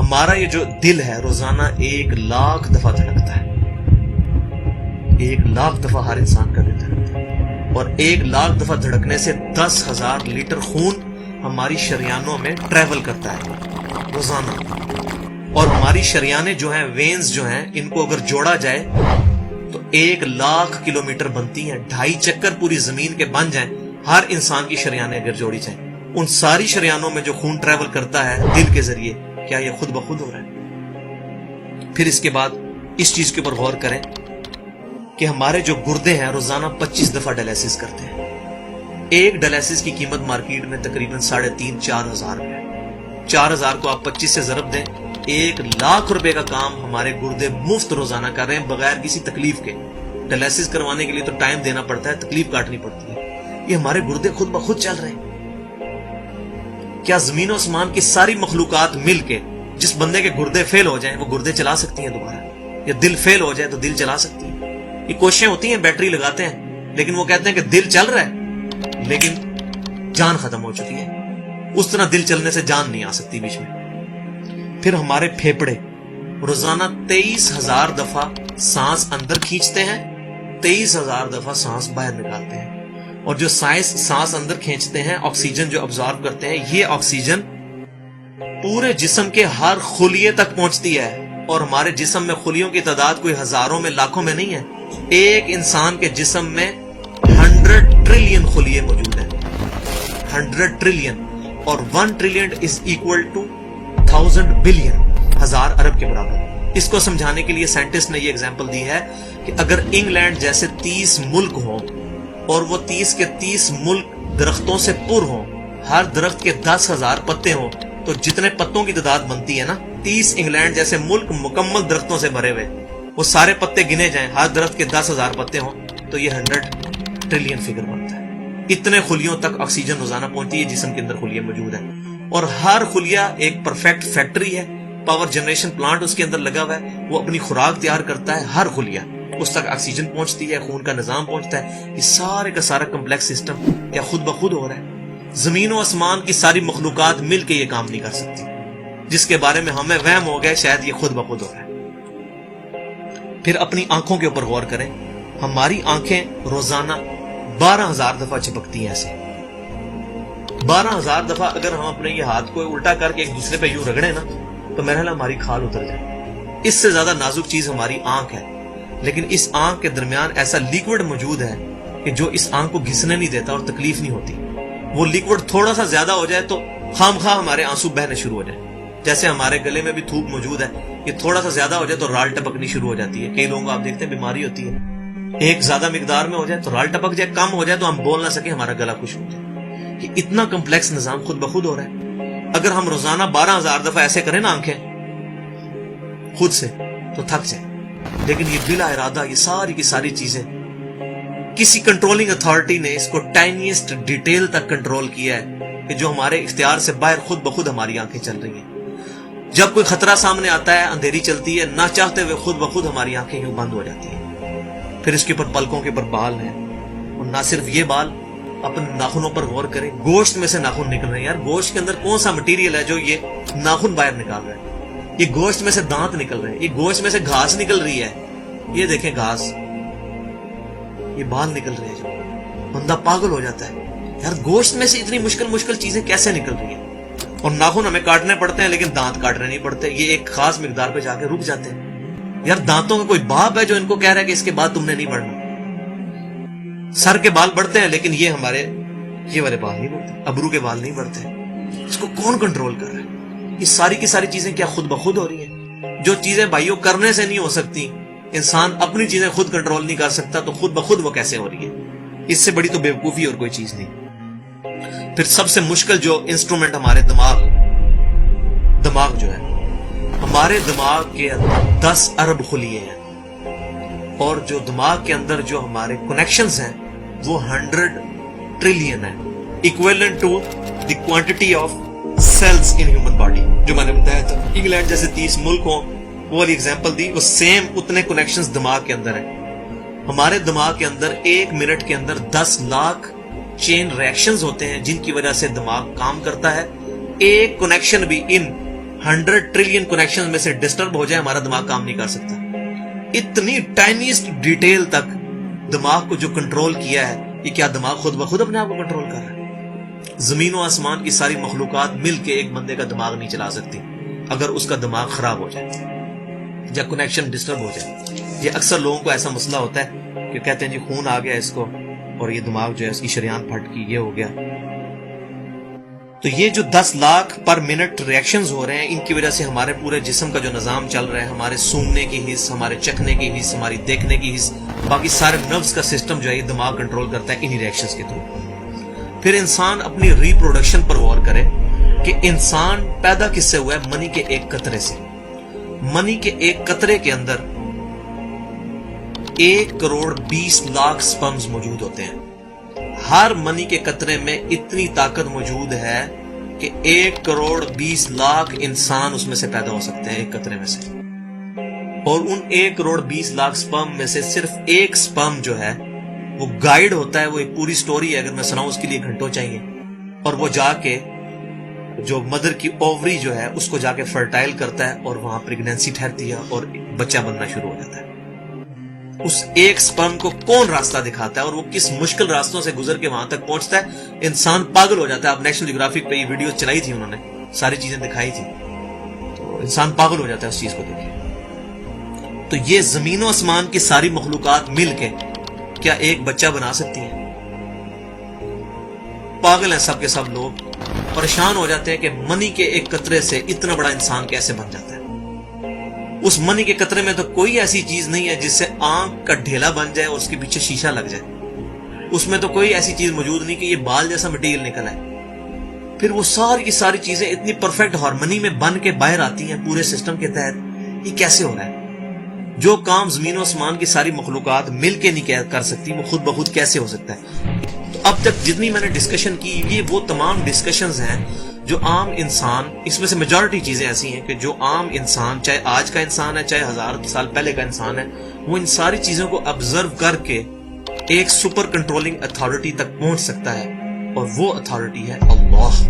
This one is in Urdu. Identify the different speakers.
Speaker 1: ہمارا یہ جو دل ہے روزانہ 1,00,000 دفعہ دھڑکتا ہے. 1,00,000 دفعہ ہر انسان کا دل دھڑکتا ہے, اور 1,00,000 دفعہ دھڑکنے سے 10,000 لیٹر خون ہماری شریانوں میں ٹریول کرتا ہے روزانہ. اور ہماری شریانیں جو ہیں, وینز جو ہیں, ان کو اگر جوڑا جائے تو 1,00,000 کلومیٹر بنتی ہیں. 2.5 چکر پوری زمین کے بن جائیں ہر انسان کی شریانیں اگر جوڑی جائیں. ان ساری شریانوں میں جو خون ٹریول کرتا ہے دل کے ذریعے, کیا یہ خود بخود ہو رہا ہے؟ پھر اس کے بعد اس چیز کے اوپر غور کریں کہ ہمارے جو گردے ہیں روزانہ 25 دفعہ ڈائلیسس کرتے ہیں. ایک ڈائلیسس کی قیمت مارکیٹ میں تقریباً 3,500-4,000 روپے ہے. 4,000 کو آپ 25 سے ضرب دیں, 1,00,000 روپے کا کام ہمارے گردے مفت روزانہ کر رہے ہیں بغیر کسی تکلیف کے. ڈائلیسس کروانے کے لیے تو ٹائم دینا پڑتا ہے, تکلیف کاٹنی پڑتی ہے. یہ ہمارے گردے خود بخود چل رہے ہیں. کیا زمین و آسمان کی ساری مخلوقات مل کے جس بندے کے گردے فیل ہو جائیں وہ گردے چلا سکتی ہیں دوبارہ؟ یا دل فیل ہو جائے تو دل چلا سکتی ہے؟ یہ کوششیں ہوتی ہیں, بیٹری لگاتے ہیں, لیکن وہ کہتے ہیں کہ دل چل رہا ہے لیکن جان ختم ہو چکی ہے. اس طرح دل چلنے سے جان نہیں آ سکتی بیچ میں. پھر ہمارے پھیپڑے روزانہ 23,000 دفعہ سانس اندر کھینچتے ہیں, 23,000 دفعہ سانس باہر نکالتے ہیں. اور جو سانس اندر کھینچتے ہیں, آکسیجن جو ابزارو کرتے ہیں, یہ آکسیجن پورے جسم کے ہر خلیے تک پہنچتی ہے. اور ہمارے جسم میں خلیوں کی تعداد کوئی ہزاروں میں لاکھوں میں نہیں ہے. ایک انسان کے جسم میں 100 ٹریلین خلیے موجود ہیں. 100 ٹریلین, اور 1 trillion is equal to 1000 billion, 1000 ارب کے برابر. اس کو سمجھانے کے لیے سائنٹسٹ نے یہ ایگزامپل دی ہے کہ اگر انگلینڈ جیسے 30 ملک ہوں اور وہ 30 کے 30 ملک درختوں سے پر ہوں, ہر درخت کے 10,000 پتے ہوں, تو جتنے پتوں کی تعداد بنتی ہے نا, 30 انگلینڈ جیسے ملک مکمل درختوں سے بھرے ہوئے, وہ سارے پتے گنے جائیں, ہر درخت کے 10,000 پتے ہوں, تو یہ 100 ٹریلین فگر بنتا ہے. اتنے خلیوں تک آکسیجن روزانہ پہنچتی ہے, جسم کے اندر خلیے موجود ہیں. اور ہر خلیہ ایک پرفیکٹ فیکٹری ہے, پاور جنریشن پلانٹ اس کے اندر لگا ہوا ہے, وہ اپنی خوراک تیار کرتا ہے. ہر خلیہ اس تک آکسیجن پہنچتی ہے, خون کا نظام پہنچتا ہے. یہ سارے کا سارا کمپلیکس سسٹم کیا خود بخود ہو رہا ہے؟ زمین و آسمان کی ساری مخلوقات مل کے یہ کام نہیں کر سکتی, جس کے بارے میں ہمیں وہم ہو گیا شاید یہ خود بخود ہو رہا ہے. پھر اپنی آنکھوں کے اوپر غور کریں. ہماری آنکھیں روزانہ 12,000 دفعہ چپکتی ہیں. ایسے 12,000 دفعہ اگر ہم اپنے یہ ہاتھ کو الٹا کر کے ایک دوسرے پہ یوں رگڑیں نا, تو میرا خیال ہماری کھال اتر جائے. اس سے زیادہ نازک چیز ہماری آنکھ ہے, لیکن اس آنکھ کے درمیان ایسا لیکوڈ موجود ہے کہ جو اس آنکھ کو گھسنے نہیں دیتا اور تکلیف نہیں ہوتی. وہ لیکوڈ تھوڑا سا زیادہ ہو جائے تو خام خواہ ہمارے آنسو بہنے شروع ہو جائیں. جیسے ہمارے گلے میں بھی تھوک موجود ہے, یہ تھوڑا سا زیادہ ہو جائے تو رال ٹپکنی شروع ہو جاتی ہے. کئی لوگوں کو آپ دیکھتے ہیں بیماری ہوتی ہے, ایک زیادہ مقدار میں ہو جائے تو رال ٹپک جائے, کم ہو جائے تو ہم بول نہ سکیں, ہمارا گلا خشک ہو جائے. کہ اتنا کمپلیکس نظام خود بخود ہو رہا ہے. اگر ہم روزانہ 12,000 دفعہ ایسے کریں نا آنکھیں خود سے, تو تھک جائیں. لیکن یہ بلا ارادہ یہ ساری کی ساری چیزیں کسی کنٹرولنگ اتھارٹی نے اس کو ٹائنیسٹ ڈیٹیل تک کنٹرول کیا ہے کہ جو ہمارے اختیار سے باہر خود بخود ہماری آنکھیں چل رہی ہیں. جب کوئی خطرہ سامنے آتا ہے, اندھیری چلتی ہے, نہ چاہتے ہوئے خود بخود ہماری آنکھیں یوں بند ہو جاتی ہیں. پھر اس کے اوپر پلکوں کے اوپر بال ہیں, اور نہ صرف یہ بال, اپنے ناخنوں پر غور کریں. گوشت میں سے ناخن نکل رہے ہیں. یار گوشت کے اندر کون سا مٹیریل ہے جو یہ ناخن باہر نکال رہا ہے؟ یہ گوشت میں سے دانت نکل رہے ہیں, یہ گوشت میں سے گھاس نکل رہی ہے. یہ دیکھیں گھاس, یہ بال نکل رہے ہیں. جو بندہ پاگل ہو جاتا ہے, یار گوشت میں سے اتنی مشکل چیزیں کیسے نکل رہی ہیں؟ اور ناخن ہمیں کاٹنے پڑتے ہیں لیکن دانت کاٹنے نہیں پڑتے. یہ ایک خاص مقدار پہ جا کے رک جاتے ہیں. یار دانتوں کا کوئی باپ ہے جو ان کو کہہ رہا ہے کہ اس کے بعد تم نے نہیں بڑھنا؟ سر کے بال بڑھتے ہیں لیکن یہ ہمارے یہ والے بال نہیں بڑھتے, ابرو کے بال نہیں بڑھتے. اس کو کون کنٹرول کر رہا ہے؟ یہ ساری کی ساری چیزیں کیا خود بخود ہو رہی ہیں؟ جو چیزیں بھائیوں کرنے سے نہیں ہو سکتی, انسان اپنی چیزیں خود کنٹرول نہیں کر سکتا, تو خود بخود وہ کیسے ہو رہی ہے؟ اس سے بڑی تو بیوقوفی اور کوئی چیز نہیں. پھر سب سے مشکل جو انسٹرومنٹ ہمارے دماغ جو ہے, ہمارے دماغ کے اندر 10 ارب خلیے ہیں, اور جو دماغ کے اندر جو ہمارے کنیکشنز ہیں وہ 100 ٹریلین ہیں, equivalent to the quantity of cells in human body. جو میں نے بتایا تھا انگلینڈ جیسے 30 ملک ہوں, وہ والی ایگزامپل دی, وہ سیم اتنے کنیکشنز دماغ کے اندر ہیں. ہمارے دماغ کے اندر 1 منٹ کے اندر 10 لاکھ چین ریاکشنز ہوتے ہیں جن کی وجہ سے دماغ کام کرتا ہے. ایک کنیکشن بھی ان 100 ٹریلین کنیکشن میں سے ڈسٹرب ہو جائے ہمارا دماغ کام نہیں کر سکتا. اتنی ٹائنیسٹ ڈیٹیل تک دماغ کو جو کنٹرول کیا ہے، یہ کیا دماغ خود بخود اپنے آپ کو کنٹرول کر رہا ہے؟ زمین و آسمان کی ساری مخلوقات مل کے ایک بندے کا دماغ نہیں چلا سکتی اگر اس کا دماغ خراب ہو جائے یا کنیکشن ڈسٹرب ہو جائے. یہ اکثر لوگوں کو ایسا مسئلہ ہوتا ہے کہ کہتے ہیں جی خون آ گیا اس کو اور یہ دماغ جو ہے اس کی شریان پھٹ گئی، یہ ہو گیا. تو یہ جو 10 لاکھ پر منٹ ریئیکشنز ہو رہے ہیں، ان کی وجہ سے ہمارے پورے جسم کا جو نظام چل رہا ہے، ہمارے سونگنے کی حص، ہمارے چکھنے کی حص، ہماری دیکھنے کی حص، باقی سارے نروز کا سسٹم جو ہے یہ دماغ کنٹرول کرتا ہے انہی ریئیکشنز کے تھرو. پھر انسان اپنی ریپروڈکشن پر غور کرے کہ انسان پیدا کس سے ہوا ہے؟ منی کے ایک قطرے سے. منی کے ایک قطرے کے اندر 1,20,00,000 سپرمز موجود ہوتے ہیں. ہر منی کے قطرے میں اتنی طاقت موجود ہے کہ 1,20,00,000 انسان اس میں سے پیدا ہو سکتے ہیں ایک قطرے میں سے. اور ان 1,20,00,000 سپرم میں سے صرف ایک سپرم جو ہے وہ گائیڈ ہوتا ہے. وہ ایک پوری سٹوری ہے، اگر میں سناؤں اس کے لیے گھنٹوں چاہیے. اور وہ جا کے جو مدر کی اووری جو ہے اس کو جا کے فرٹائل کرتا ہے اور وہاں پریگنینسی ٹھہرتی ہے اور بچہ بننا شروع ہو جاتا ہے. اس ایک سپرم کو کون راستہ دکھاتا ہے اور وہ کس مشکل راستوں سے گزر کے وہاں تک پہنچتا ہے، انسان پاگل ہو جاتا ہے. اب نیشنل جیوگرافک پہ یہ ویڈیو چلائی تھی، انہوں نے ساری چیزیں دکھائی تھی، تو انسان پاگل ہو جاتا ہے اس چیز کو دیکھ کے. تو یہ زمین و آسمان کی ساری مخلوقات مل کے کیا ایک بچہ بنا سکتی ہیں؟ پاگل ہیں سب کے سب لوگ، پریشان ہو جاتے ہیں کہ منی کے ایک قطرے سے اتنا بڑا انسان کیسے بن جاتا ہے. اس منی کے قطرے میں تو کوئی ایسی چیز نہیں ہے جس سے آنکھ کا ڈھیلا بن جائے اور اس کے پیچھے شیشہ لگ جائے. اس میں تو کوئی ایسی چیز موجود نہیں کہ یہ بال جیسا مٹیریل نکل آئے. پھر وہ ساری کی ساری چیزیں اتنی پرفیکٹ ہارمنی میں بن کے باہر آتی ہیں پورے سسٹم کے تحت. یہ کیسے ہو رہا ہے؟ جو کام زمین و آسمان کی ساری مخلوقات مل کے نہیں کر سکتی، وہ خود بخود کیسے ہو سکتا ہے؟ تو اب تک جتنی میں نے ڈسکشن کی، یہ وہ تمام ڈسکشنز ہیں جو عام انسان، اس میں سے میجورٹی چیزیں ایسی ہیں کہ جو عام انسان، چاہے آج کا انسان ہے چاہے 1000 سال پہلے کا انسان ہے، وہ ان ساری چیزوں کو آبزرو کر کے ایک سپر کنٹرولنگ اتھارٹی تک پہنچ سکتا ہے، اور وہ اتھارٹی ہے اللہ.